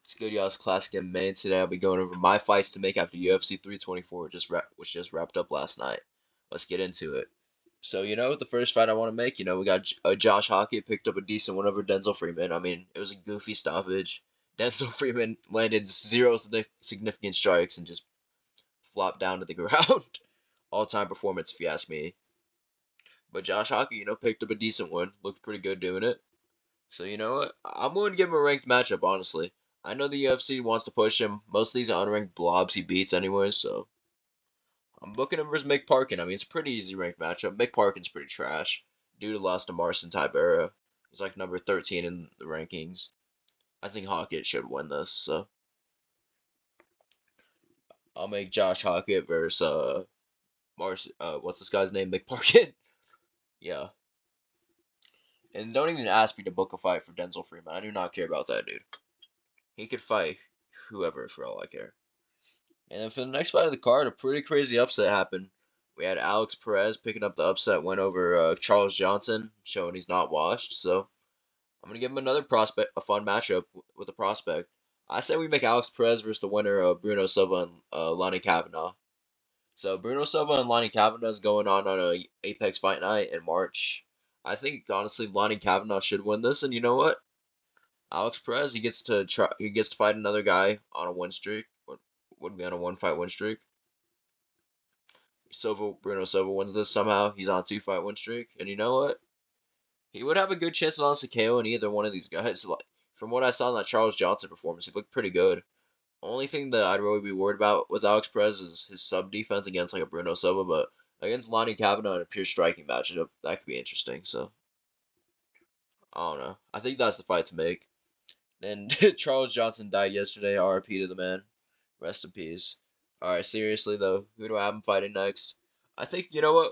It's good, y'all's Classic MMA. Today I'll be going over my fights to make after UFC 324, which just wrapped up last night. Let's get into it. So, the first fight I want to make, we got Josh Hockett picked up a decent one over Denzel Freeman. I mean, it was a goofy stoppage. Denzel Freeman landed zero significant strikes and just flopped down to the ground. All-time performance, if you ask me. But Josh Hockett, picked up a decent one. Looked pretty good doing it. So, you know what? I'm going to give him a ranked matchup, honestly. I know the UFC wants to push him. Most of these are unranked blobs he beats anyway, so I'm booking him versus Mick Parkin. I mean, it's a pretty easy ranked matchup. Mick Parkin's pretty trash. Dude lost to Marcin Tybura. He's like number 13 in the rankings. I think Hockett should win this, so I'll make Josh Hockett versus what's this guy's name? Mick Parkin. Yeah. And don't even ask me to book a fight for Denzel Freeman. I do not care about that dude. He could fight whoever for all I care. And then for the next fight of the card, a pretty crazy upset happened. We had Alex Perez picking up the upset win over Charles Johnson, showing he's not washed. So I'm gonna give him another prospect, a fun matchup with a prospect. I say we make Alex Perez versus the winner of Bruno Silva and Lonnie Kavanaugh. So Bruno Silva and Lonnie Kavanaugh is going on a Apex Fight Night in March. I think honestly Lonnie Kavanaugh should win this, and you know what? Alex Perez, he gets to fight another guy on a win streak. Would be on a 1-fight win streak. Bruno Silva wins this somehow. He's on a 2-fight win streak, and you know what? He would have a good chance of honestly KOing either one of these guys. Like, from what I saw in that Charles Johnson performance, he looked pretty good. Only thing that I'd really be worried about with Alex Perez is his sub defense against like a Bruno Silva, but against Lonnie Kavanaugh in a pure striking matchup, that could be interesting. So I don't know. I think that's the fight to make. Then Charles Johnson died yesterday. RIP to the man. Rest in peace. Alright, seriously though, who do I have him fighting next? I think, you know what?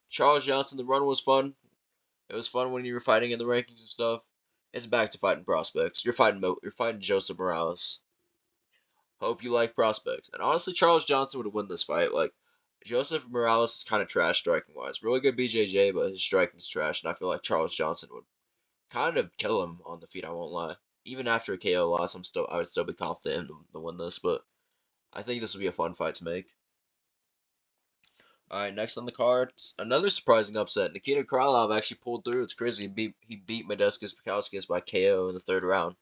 Charles Johnson, the run was fun. It was fun when you were fighting in the rankings and stuff. It's back to fighting prospects. You're fighting Joseph Morales. Hope you like prospects. And honestly, Charles Johnson would win this fight. Like, Joseph Morales is kind of trash striking wise. Really good BJJ, but his striking's trash. And I feel like Charles Johnson would kind of kill him on the feet, I won't lie. Even after a KO loss, I would still be confident in him to win this, but I think this would be a fun fight to make. Alright, next on the card, another surprising upset. Nikita Krylov actually pulled through. It's crazy. He beat Modestas by KO in the third round.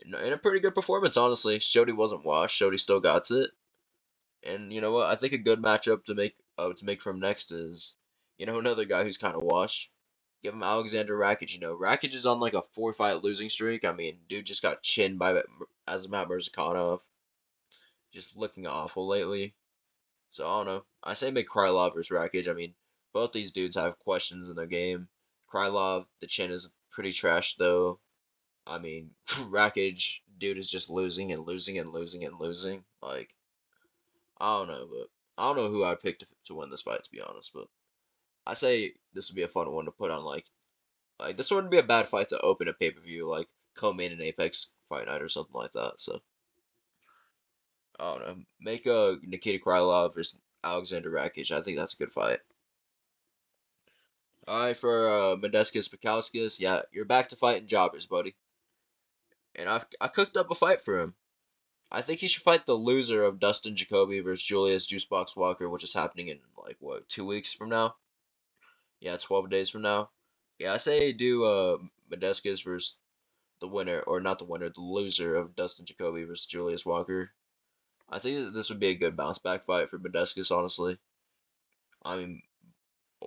In a pretty good performance, honestly. Showed he wasn't washed. Showed he still got it. And you know what? I think a good matchup to make from next is, another guy who's kind of washed. Give him Alexander Rakic. Rakic is on like a 4-fight losing streak. I mean, dude just got chinned by Azamat Murzakanov. Just looking awful lately. So I don't know. I say make Krylov versus Rakic. I mean, both these dudes have questions in their game. Krylov, the chin is pretty trash though. I mean, Rakic, dude is just losing and losing and losing and losing. Like, I don't know, but I don't know who I'd pick to win this fight, to be honest. But I say this would be a fun one to put on, like this wouldn't be a bad fight to open a pay-per-view, like co-main an Apex Fight Night or something like that. So I don't know. Make a Nikita Krylov versus Alexander Rakic. I think that's a good fight. Alright, for Modestas Pakauskas, yeah, you're back to fighting jobbers, buddy. And I cooked up a fight for him. I think he should fight the loser of Dustin Jacoby versus Julius Juicebox Walker, which is happening in like what, 2 weeks from now? Yeah, 12 days from now. Yeah, I say do Modestas versus the winner, or not the winner, the loser of Dustin Jacoby versus Julius Walker. I think that this would be a good bounce back fight for Modestas, honestly. I mean,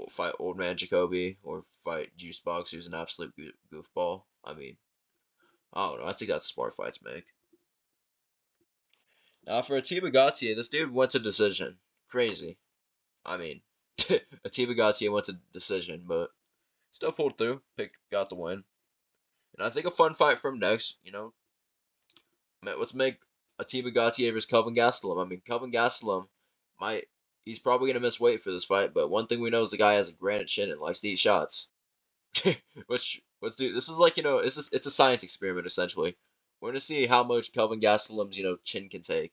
fight old man Jacoby or fight Juicebox, who's an absolute goofball. I mean, I don't know. I think that's a smart fight to make. Now for Atiba Gatsia, this dude went to decision. Crazy. I mean, Atiba Gatsia went to decision, but still pulled through. Got the win. And I think a fun fight from next, let's make Atiba Gatsia versus Kelvin Gastelum. I mean, Kelvin Gastelum he's probably gonna miss weight for this fight, but one thing we know is the guy has a granite chin and likes to eat shots. Let's do this is like it's a science experiment essentially. We're gonna see how much Kelvin Gastelum's chin can take.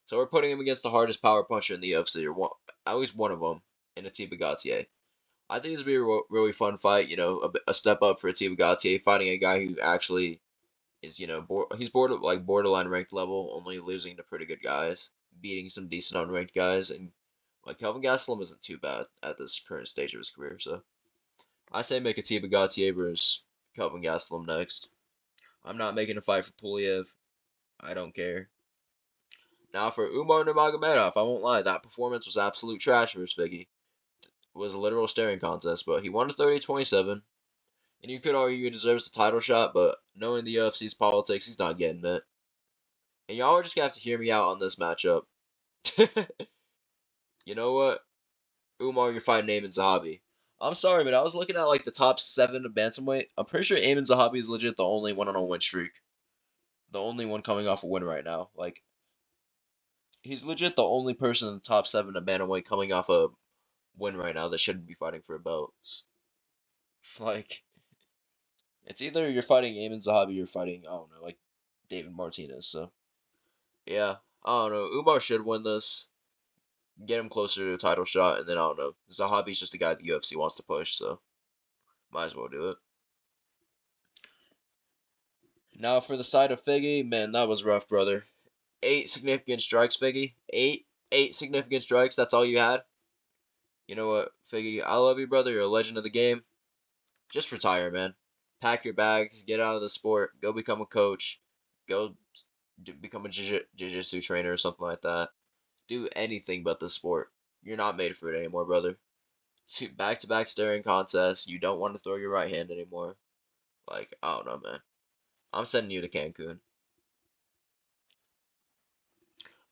So we're putting him against the hardest power puncher in the UFC, or at least one of them, in Atiba Gatsia. I think this would be a really fun fight. A step up for Atiba Gatsia, fighting a guy who actually is, he's borderline ranked level, only losing to pretty good guys, beating some decent unranked guys, and like Kelvin Gastelum isn't too bad at this current stage of his career. So I say make a team of Gatsia versus Kelvin Gastelum next. I'm not making a fight for Puliev. I don't care. Now for Umar Nurmagomedov, I won't lie, that performance was absolute trash versus Figgy. It was a literal staring contest, but he won 30-27. And you could argue he deserves the title shot, but knowing the UFC's politics, he's not getting it. And y'all are just gonna have to hear me out on this matchup. You know what? Umar, you're fighting Amin Zahabi. I'm sorry, but I was looking at like the top 7 of bantamweight. I'm pretty sure Amin Zahabi is legit the only one on a win streak. The only one coming off a win right now. Like, he's legit the only person in the top 7 of bantamweight coming off a win right now that shouldn't be fighting for a belt. Like, it's either you're fighting Amin Zahabi or you're fighting, I don't know, like David Martinez. So, yeah, I don't know. Umar should win this, get him closer to a title shot, and then I don't know. Zahabi's just a guy the UFC wants to push, so might as well do it. Now for the side of Figgy, man, that was rough, brother. 8 significant strikes, Figgy. 8 significant strikes. That's all you had. You know what, Figgy? I love you, brother. You're a legend of the game. Just retire, man. Pack your bags. Get out of the sport. Go become a coach. Go become a jiu-jitsu trainer or something like that. Do anything but the sport. You're not made for it anymore, brother. Back-to-back staring contests. You don't want to throw your right hand anymore. Like, I don't know, man. I'm sending you to Cancun.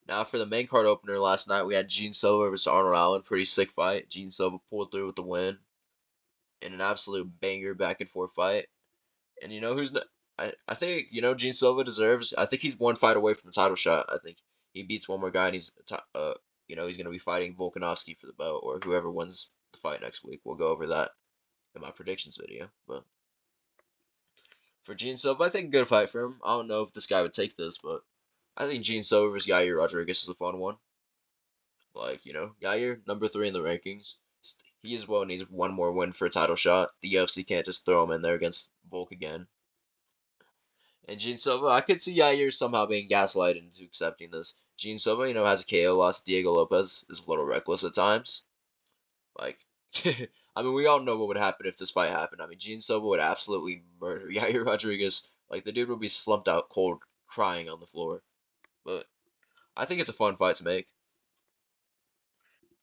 Now for the main card opener last night, we had Gene Silva versus Arnold Allen. Pretty sick fight. Gene Silva pulled through with the win in an absolute banger back and forth fight. And you know who's I think Gene Silva deserves. I think he's one fight away from the title shot. I think he beats one more guy, and he's gonna be fighting Volkanovski for the belt, or whoever wins the fight next week. We'll go over that in my predictions video. But for Gene Silva, I think a good fight for him. I don't know if this guy would take this, but I think Gene Silva versus Yair Rodriguez is a fun one. Like, Yair, number 3 in the rankings. He as well needs one more win for a title shot. The UFC can't just throw him in there against Volk again. And Gene Silva, I could see Yair somehow being gaslighted into accepting this. Gene Silva, has a KO loss. Diego Lopez is a little reckless at times. Like, I mean, we all know what would happen if this fight happened. I mean, Gene Silva would absolutely murder Yair Rodriguez. Like, the dude would be slumped out cold, crying on the floor. But I think it's a fun fight to make.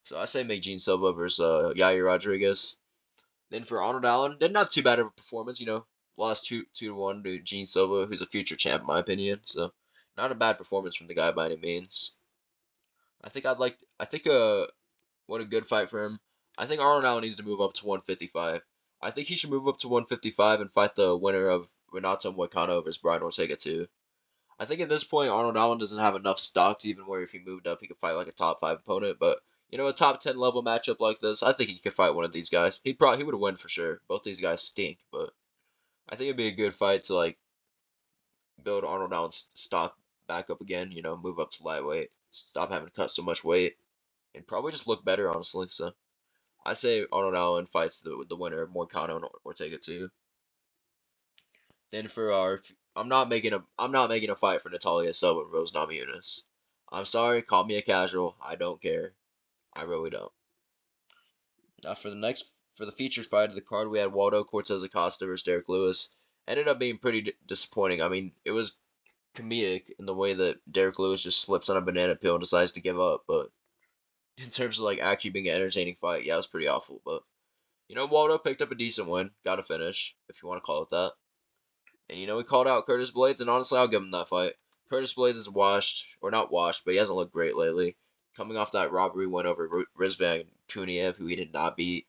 So I say make Gene Silva versus Yair Rodriguez. Then for Arnold Allen, didn't have too bad of a performance, lost 2-1 to Gene Silva, who's a future champ in my opinion. So not a bad performance from the guy by any means. I think what a good fight for him. I think Arnold Allen needs to move up to 155. I think he should move up to 155 and fight the winner of Renato Moicano versus Brian Ortega too. I think at this point Arnold Allen doesn't have enough stock to even where if he moved up he could fight like a top 5 opponent, but a top 10 level matchup like this, I think he could fight one of these guys. He would win for sure. Both these guys stink, but I think it'd be a good fight to like build Arnold Allen's stock back up again. Move up to lightweight, stop having to cut so much weight, and probably just look better honestly. So I say Arnold Allen fights the winner of Moicano and Ortega too. Then for I'm not making a fight for Natalia Silva and Rose Namajunas. I'm sorry, call me a casual. I don't care. I really don't. Now for the featured fight of the card, we had Waldo Cortez-Acosta versus Derrick Lewis. Ended up being pretty disappointing. I mean, it was comedic in the way that Derrick Lewis just slips on a banana peel and decides to give up. But in terms of like actually being an entertaining fight, yeah, it was pretty awful. But Waldo picked up a decent win, got a finish, if you want to call it that. And he called out Curtis Blades, and honestly, I'll give him that fight. Curtis Blades is washed, or not washed, but he hasn't looked great lately. Coming off that robbery win over Rizvan Kuniev, who he did not beat.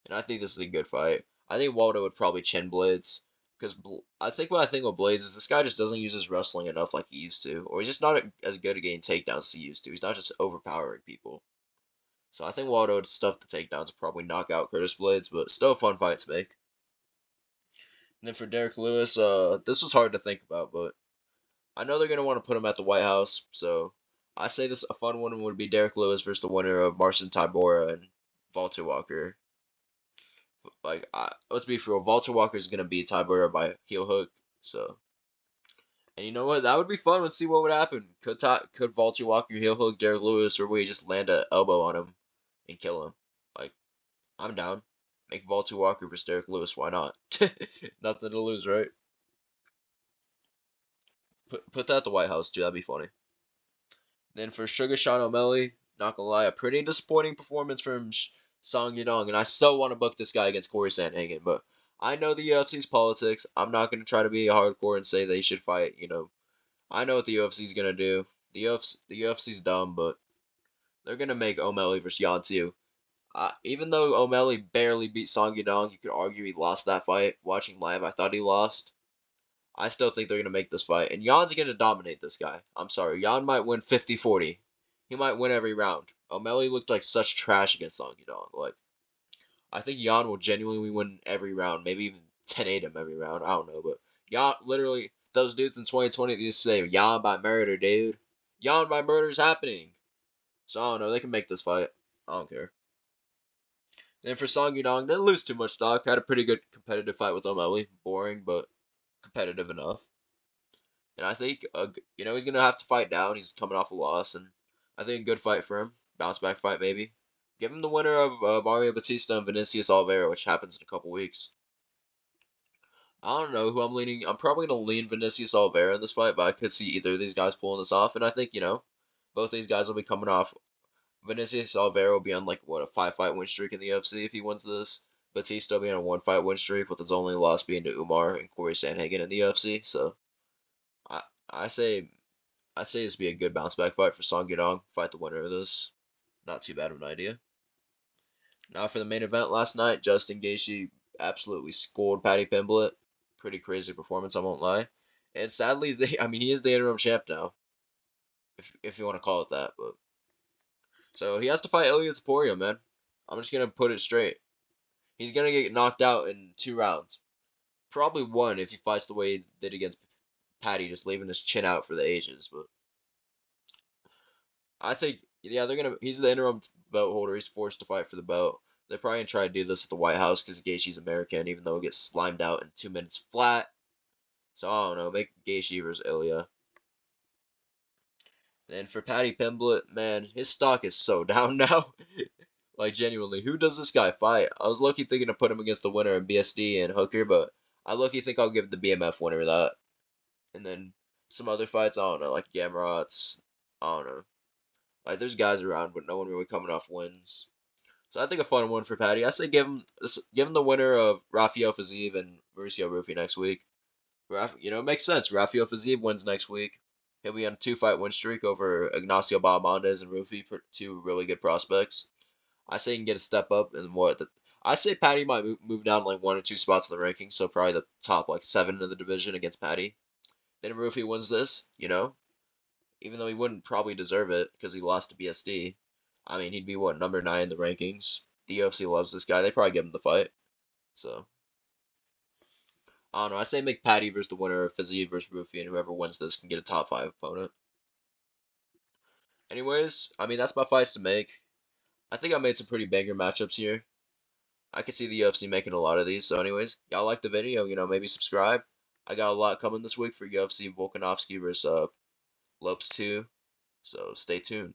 And I think this is a good fight. I think Waldo would probably chin Blades. Because I think what I think with Blades is this guy just doesn't use his wrestling enough like he used to. Or he's just not as good at getting takedowns as he used to. He's not just overpowering people. So I think Waldo would stuff the takedowns and probably knock out Curtis Blades. But still a fun fight to make. And then for Derrick Lewis, this was hard to think about. But I know they're going to want to put him at the White House. So I say this a fun one would be Derrick Lewis versus the winner of Marcin Tybura and Walter Walker. Like, let's be real, Walter Walker is gonna beat Tybura by heel hook. So And you know what? That would be fun. Let's see what would happen. Could Volty Walker heel hook Derrick Lewis, or would he just land an elbow on him and kill him? Like, I'm down. Make Volty Walker versus Derrick Lewis. Why not? Nothing to lose, right? Put that at the White House too. That'd be funny. Then for Sugar Sean O'Malley, not gonna lie, a pretty disappointing performance from Song Yadong, and I so want to book this guy against Corey Sandhagen, but I know the UFC's politics. I'm not gonna try to be hardcore and say they should fight. I know what the UFC's gonna do. The UFC's dumb, but they're gonna make O'Malley versus Gatsia. Even though O'Malley barely beat Song Yadong, you could argue he lost that fight. Watching live, I thought he lost. I still think they're going to make this fight. And Jan's going to dominate this guy. I'm sorry. Jan might win 50-40. He might win every round. O'Malley looked like such trash against Song Yadong. Like, I think Jan will genuinely win every round. Maybe even 10-8 him every round. I don't know. But Jan, literally, those dudes in 2020, they used to say, Jan by murder, dude. Jan by murder is happening. So, I don't know. They can make this fight. I don't care. Then for Song Yadong, didn't lose too much stock. Had a pretty good competitive fight with O'Malley. Boring, but competitive enough. And I think, he's going to have to fight down. He's coming off a loss, and I think a good fight for him. Bounce back fight, maybe. Give him the winner of Mario Batista and Vinicius Oliveira, which happens in a couple weeks. I don't know who I'm leaning. I'm probably going to lean Vinicius Oliveira in this fight, but I could see either of these guys pulling this off. And I think, both these guys will be coming off. Vinicius Oliveira will be on, a 5-fight win streak in the UFC if he wins this. Batista will be on a 1-fight win streak, with his only loss being to Umar and Corey Sandhagen in the UFC. So, I say this would be a good bounce back fight for Song Yadong. Fight the winner of this. Not too bad of an idea. Now for the main event last night, Justin Gaethje absolutely scored Paddy Pimblett. Pretty crazy performance, I won't lie. And sadly, he is the interim champ now, if you want to call it that. But so he has to fight Ilya Topuria, man. I'm just gonna put it straight. He's gonna get knocked out in 2 rounds. Probably 1 if he fights the way he did against Paddy, just leaving his chin out for the ages. But I think, he's the interim belt holder. He's forced to fight for the belt. They're probably going to try to do this at the White House because Gaethje's American, even though he gets slimed out in 2 minutes flat. So, I don't know. Make Gaethje versus Ilya. And for Paddy Pimblett, man, his stock is so down now. Like, genuinely, who does this guy fight? I was lucky thinking to put him against the winner of BSD and Hooker, but I lucky think I'll give the BMF winner that. And then some other fights, I don't know, like Gamrot's, I don't know. Like, there's guys around, but no one really coming off wins. So I think a fun one for Paddy. I say give him the winner of Rafael Fiziev and Mauricio Rufy next week. It makes sense. Rafael Fiziev wins next week. He'll be on a 2-fight win streak over Ignacio Bahamondes and Rufy, for 2 really good prospects. I say he can get a step up, and I say Paddy might move down 1 or 2 spots in the rankings, so probably the top 7 of the division against Paddy. Then Rufy wins this, even though he wouldn't probably deserve it because he lost to BSD. I mean, he'd be, number 9 in the rankings. The UFC loves this guy. They probably give him the fight. So, I don't know. I say make Paddy versus the winner of Fiziev versus Rufy, and whoever wins this can get a top 5 opponent. Anyways, I mean, that's my fights to make. I think I made some pretty banger matchups here. I could see the UFC making a lot of these. So anyways, y'all like the video, maybe subscribe. I got a lot coming this week for UFC Volkanovski versus Lopes 2. So stay tuned.